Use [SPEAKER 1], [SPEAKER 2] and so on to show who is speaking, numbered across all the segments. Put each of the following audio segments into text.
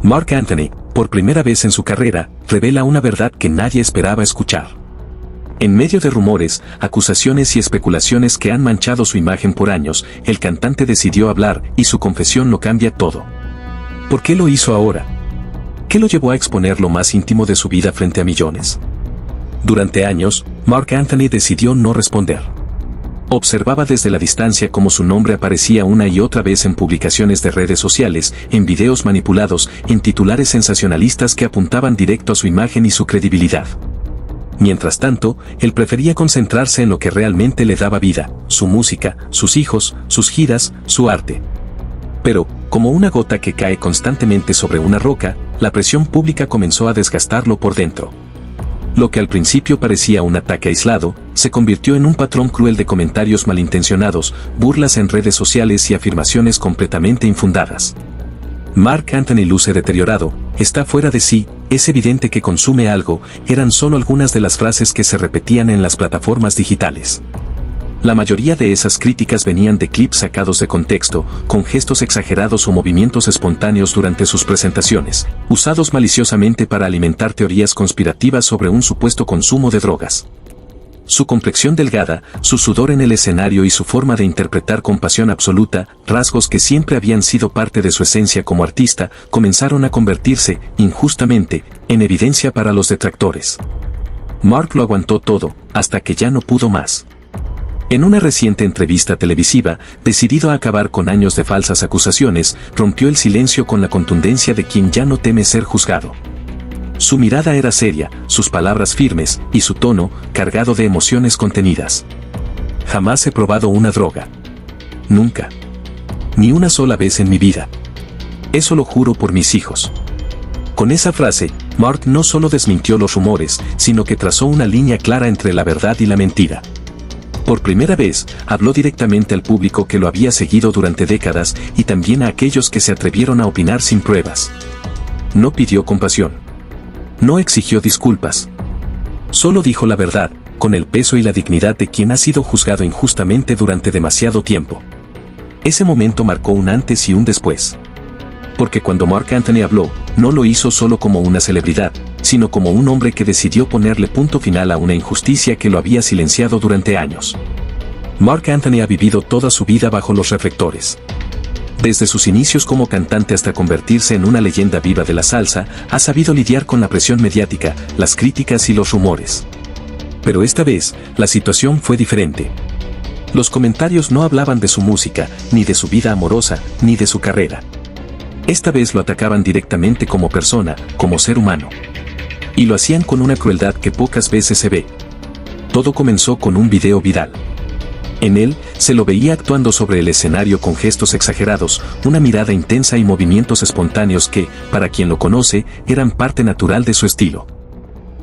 [SPEAKER 1] Marc Anthony, por primera vez en su carrera, revela una verdad que nadie esperaba escuchar. En medio de rumores, acusaciones y especulaciones que han manchado su imagen por años, el cantante decidió hablar y su confesión lo cambia todo. ¿Por qué lo hizo ahora? ¿Qué lo llevó a exponer lo más íntimo de su vida frente a millones? Durante años, Marc Anthony decidió no responder. Observaba desde la distancia cómo su nombre aparecía una y otra vez en publicaciones de redes sociales, en videos manipulados, en titulares sensacionalistas que apuntaban directo a su imagen y su credibilidad. Mientras tanto, él prefería concentrarse en lo que realmente le daba vida, su música, sus hijos, sus giras, su arte. Pero, como una gota que cae constantemente sobre una roca, la presión pública comenzó a desgastarlo por dentro. Lo que al principio parecía un ataque aislado, se convirtió en un patrón cruel de comentarios malintencionados, burlas en redes sociales y afirmaciones completamente infundadas. Marc Anthony luce deteriorado, está fuera de sí, es evidente que consume algo, eran solo algunas de las frases que se repetían en las plataformas digitales. La mayoría de esas críticas venían de clips sacados de contexto, con gestos exagerados o movimientos espontáneos durante sus presentaciones, usados maliciosamente para alimentar teorías conspirativas sobre un supuesto consumo de drogas. Su complexión delgada, su sudor en el escenario y su forma de interpretar con pasión absoluta, rasgos que siempre habían sido parte de su esencia como artista, comenzaron a convertirse, injustamente, en evidencia para los detractores. Marc lo aguantó todo, hasta que ya no pudo más. En una reciente entrevista televisiva, decidido a acabar con años de falsas acusaciones, rompió el silencio con la contundencia de quien ya no teme ser juzgado. Su mirada era seria, sus palabras firmes, y su tono, cargado de emociones contenidas. Jamás he probado una droga. Nunca. Ni una sola vez en mi vida. Eso lo juro por mis hijos. Con esa frase, Marc no solo desmintió los rumores, sino que trazó una línea clara entre la verdad y la mentira. Por primera vez, habló directamente al público que lo había seguido durante décadas y también a aquellos que se atrevieron a opinar sin pruebas. No pidió compasión. No exigió disculpas. Solo dijo la verdad, con el peso y la dignidad de quien ha sido juzgado injustamente durante demasiado tiempo. Ese momento marcó un antes y un después. Porque cuando Marc Anthony habló, no lo hizo solo como una celebridad, sino como un hombre que decidió ponerle punto final a una injusticia que lo había silenciado durante años. Marc Anthony ha vivido toda su vida bajo los reflectores. Desde sus inicios como cantante hasta convertirse en una leyenda viva de la salsa, ha sabido lidiar con la presión mediática, las críticas y los rumores. Pero esta vez, la situación fue diferente. Los comentarios no hablaban de su música, ni de su vida amorosa, ni de su carrera. Esta vez lo atacaban directamente como persona, como ser humano. Y lo hacían con una crueldad que pocas veces se ve. Todo comenzó con un video viral. En él, se lo veía actuando sobre el escenario con gestos exagerados, una mirada intensa y movimientos espontáneos que, para quien lo conoce, eran parte natural de su estilo.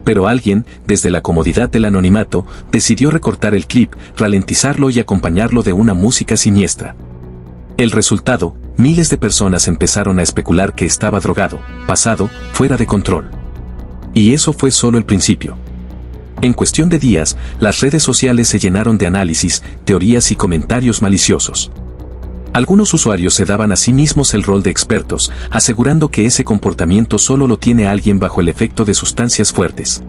[SPEAKER 1] Pero alguien, desde la comodidad del anonimato, decidió recortar el clip, ralentizarlo y acompañarlo de una música siniestra. El resultado, miles de personas empezaron a especular que estaba drogado, pasado, fuera de control. Y eso fue solo el principio. En cuestión de días, las redes sociales se llenaron de análisis, teorías y comentarios maliciosos. Algunos usuarios se daban a sí mismos el rol de expertos, asegurando que ese comportamiento solo lo tiene alguien bajo el efecto de sustancias fuertes.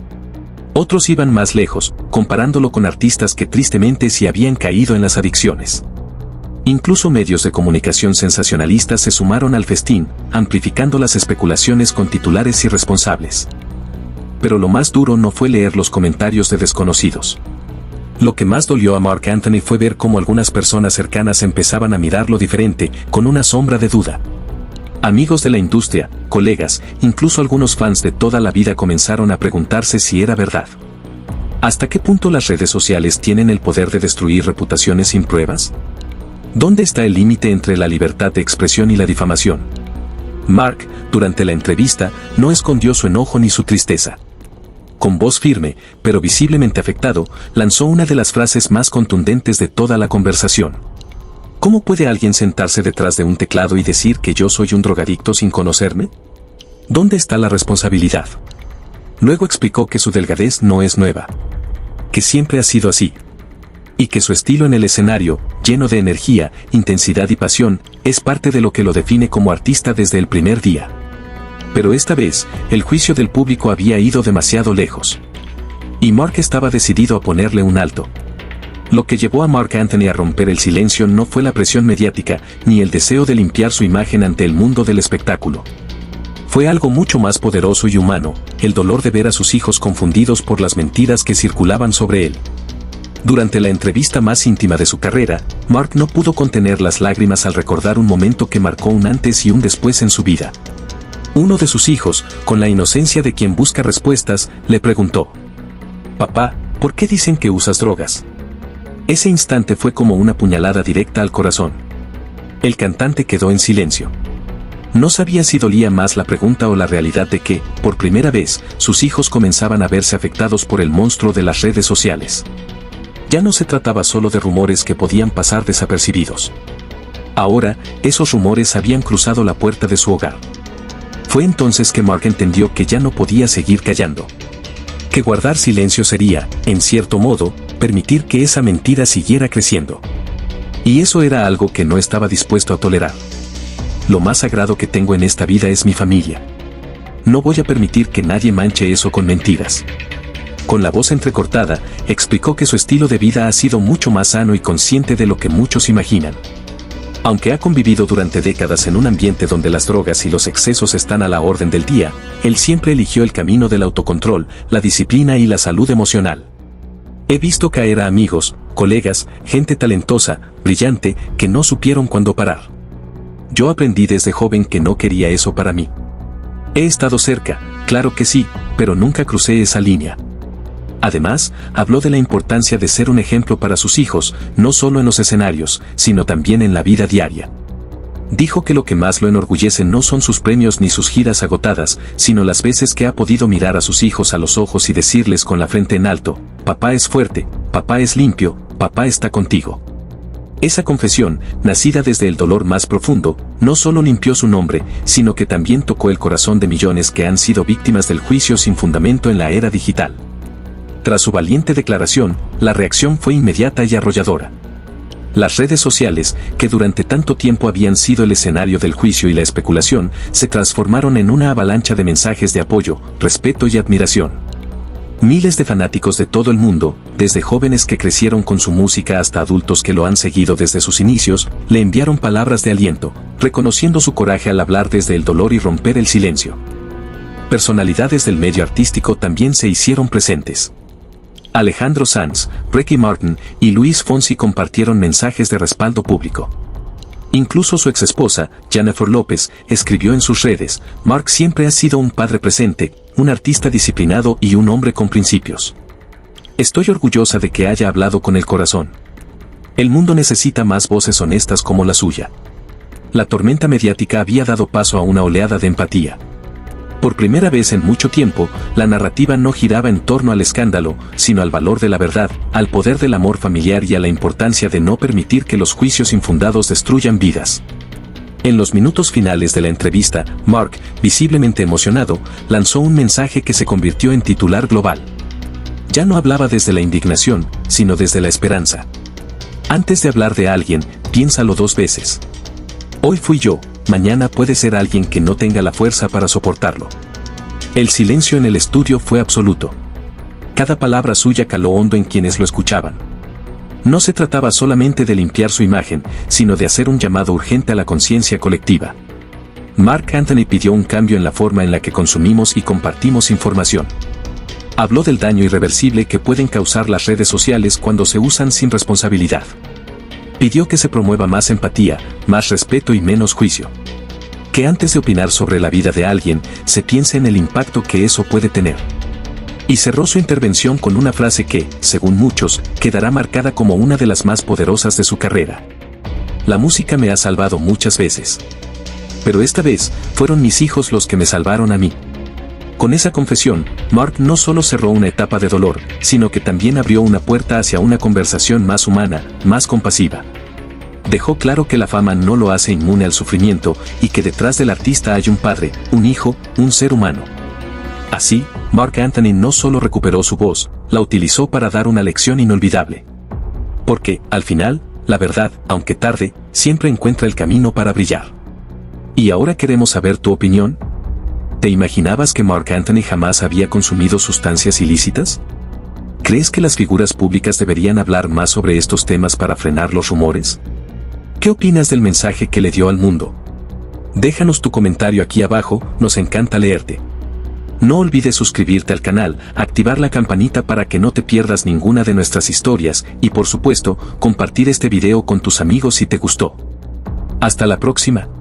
[SPEAKER 1] Otros iban más lejos, comparándolo con artistas que tristemente sí habían caído en las adicciones. Incluso medios de comunicación sensacionalistas se sumaron al festín, amplificando las especulaciones con titulares irresponsables. Pero lo más duro no fue leer los comentarios de desconocidos. Lo que más dolió a Marc Anthony fue ver cómo algunas personas cercanas empezaban a mirarlo diferente, con una sombra de duda. Amigos de la industria, colegas, incluso algunos fans de toda la vida comenzaron a preguntarse si era verdad. ¿Hasta qué punto las redes sociales tienen el poder de destruir reputaciones sin pruebas? ¿Dónde está el límite entre la libertad de expresión y la difamación? Marc, durante la entrevista, no escondió su enojo ni su tristeza. Con voz firme, pero visiblemente afectado, lanzó una de las frases más contundentes de toda la conversación. ¿Cómo puede alguien sentarse detrás de un teclado y decir que yo soy un drogadicto sin conocerme? ¿Dónde está la responsabilidad? Luego explicó que su delgadez no es nueva. Que siempre ha sido así. Y que su estilo en el escenario, lleno de energía, intensidad y pasión, es parte de lo que lo define como artista desde el primer día. Pero esta vez, el juicio del público había ido demasiado lejos. Y Mark estaba decidido a ponerle un alto. Lo que llevó a Mark Anthony a romper el silencio no fue la presión mediática, ni el deseo de limpiar su imagen ante el mundo del espectáculo. Fue algo mucho más poderoso y humano, el dolor de ver a sus hijos confundidos por las mentiras que circulaban sobre él. Durante la entrevista más íntima de su carrera, Mark no pudo contener las lágrimas al recordar un momento que marcó un antes y un después en su vida. Uno de sus hijos, con la inocencia de quien busca respuestas, le preguntó: «Papá, ¿por qué dicen que usas drogas?». Ese instante fue como una puñalada directa al corazón. El cantante quedó en silencio. No sabía si dolía más la pregunta o la realidad de que, por primera vez, sus hijos comenzaban a verse afectados por el monstruo de las redes sociales. Ya no se trataba solo de rumores que podían pasar desapercibidos. Ahora, esos rumores habían cruzado la puerta de su hogar. Fue entonces que Mark entendió que ya no podía seguir callando. Que guardar silencio sería, en cierto modo, permitir que esa mentira siguiera creciendo. Y eso era algo que no estaba dispuesto a tolerar. Lo más sagrado que tengo en esta vida es mi familia. No voy a permitir que nadie manche eso con mentiras. Con la voz entrecortada, explicó que su estilo de vida ha sido mucho más sano y consciente de lo que muchos imaginan. Aunque ha convivido durante décadas en un ambiente donde las drogas y los excesos están a la orden del día, él siempre eligió el camino del autocontrol, la disciplina y la salud emocional. He visto caer a amigos, colegas, gente talentosa, brillante, que no supieron cuándo parar. Yo aprendí desde joven que no quería eso para mí. He estado cerca, claro que sí, pero nunca crucé esa línea. Además, habló de la importancia de ser un ejemplo para sus hijos, no solo en los escenarios, sino también en la vida diaria. Dijo que lo que más lo enorgullece no son sus premios ni sus giras agotadas, sino las veces que ha podido mirar a sus hijos a los ojos y decirles con la frente en alto: «Papá es fuerte, papá es limpio, papá está contigo». Esa confesión, nacida desde el dolor más profundo, no solo limpió su nombre, sino que también tocó el corazón de millones que han sido víctimas del juicio sin fundamento en la era digital. Tras su valiente declaración, la reacción fue inmediata y arrolladora. Las redes sociales, que durante tanto tiempo habían sido el escenario del juicio y la especulación, se transformaron en una avalancha de mensajes de apoyo, respeto y admiración. Miles de fanáticos de todo el mundo, desde jóvenes que crecieron con su música hasta adultos que lo han seguido desde sus inicios, le enviaron palabras de aliento, reconociendo su coraje al hablar desde el dolor y romper el silencio. Personalidades del medio artístico también se hicieron presentes. Alejandro Sanz, Ricky Martin y Luis Fonsi compartieron mensajes de respaldo público. Incluso su exesposa, Jennifer López, escribió en sus redes: «Mark siempre ha sido un padre presente, un artista disciplinado y un hombre con principios. Estoy orgullosa de que haya hablado con el corazón. El mundo necesita más voces honestas como la suya». La tormenta mediática había dado paso a una oleada de empatía. Por primera vez en mucho tiempo, la narrativa no giraba en torno al escándalo, sino al valor de la verdad, al poder del amor familiar y a la importancia de no permitir que los juicios infundados destruyan vidas. En los minutos finales de la entrevista, Mark, visiblemente emocionado, lanzó un mensaje que se convirtió en titular global. Ya no hablaba desde la indignación, sino desde la esperanza. Antes de hablar de alguien, piénsalo 2 veces. Hoy fui yo, mañana puede ser alguien que no tenga la fuerza para soportarlo. El silencio en el estudio fue absoluto. Cada palabra suya caló hondo en quienes lo escuchaban. No se trataba solamente de limpiar su imagen, sino de hacer un llamado urgente a la conciencia colectiva. Mark Anthony pidió un cambio en la forma en la que consumimos y compartimos información. Habló del daño irreversible que pueden causar las redes sociales cuando se usan sin responsabilidad. Pidió que se promueva más empatía, más respeto y menos juicio. Que antes de opinar sobre la vida de alguien, se piense en el impacto que eso puede tener. Y cerró su intervención con una frase que, según muchos, quedará marcada como una de las más poderosas de su carrera. La música me ha salvado muchas veces. Pero esta vez, fueron mis hijos los que me salvaron a mí. Con esa confesión, Mark no solo cerró una etapa de dolor, sino que también abrió una puerta hacia una conversación más humana, más compasiva. Dejó claro que la fama no lo hace inmune al sufrimiento y que detrás del artista hay un padre, un hijo, un ser humano. Así, Mark Anthony no solo recuperó su voz, la utilizó para dar una lección inolvidable. Porque, al final, la verdad, aunque tarde, siempre encuentra el camino para brillar. Y ahora queremos saber tu opinión. ¿Te imaginabas que Marc Anthony jamás había consumido sustancias ilícitas? ¿Crees que las figuras públicas deberían hablar más sobre estos temas para frenar los rumores? ¿Qué opinas del mensaje que le dio al mundo? Déjanos tu comentario aquí abajo, nos encanta leerte. No olvides suscribirte al canal, activar la campanita para que no te pierdas ninguna de nuestras historias y por supuesto, compartir este video con tus amigos si te gustó. Hasta la próxima.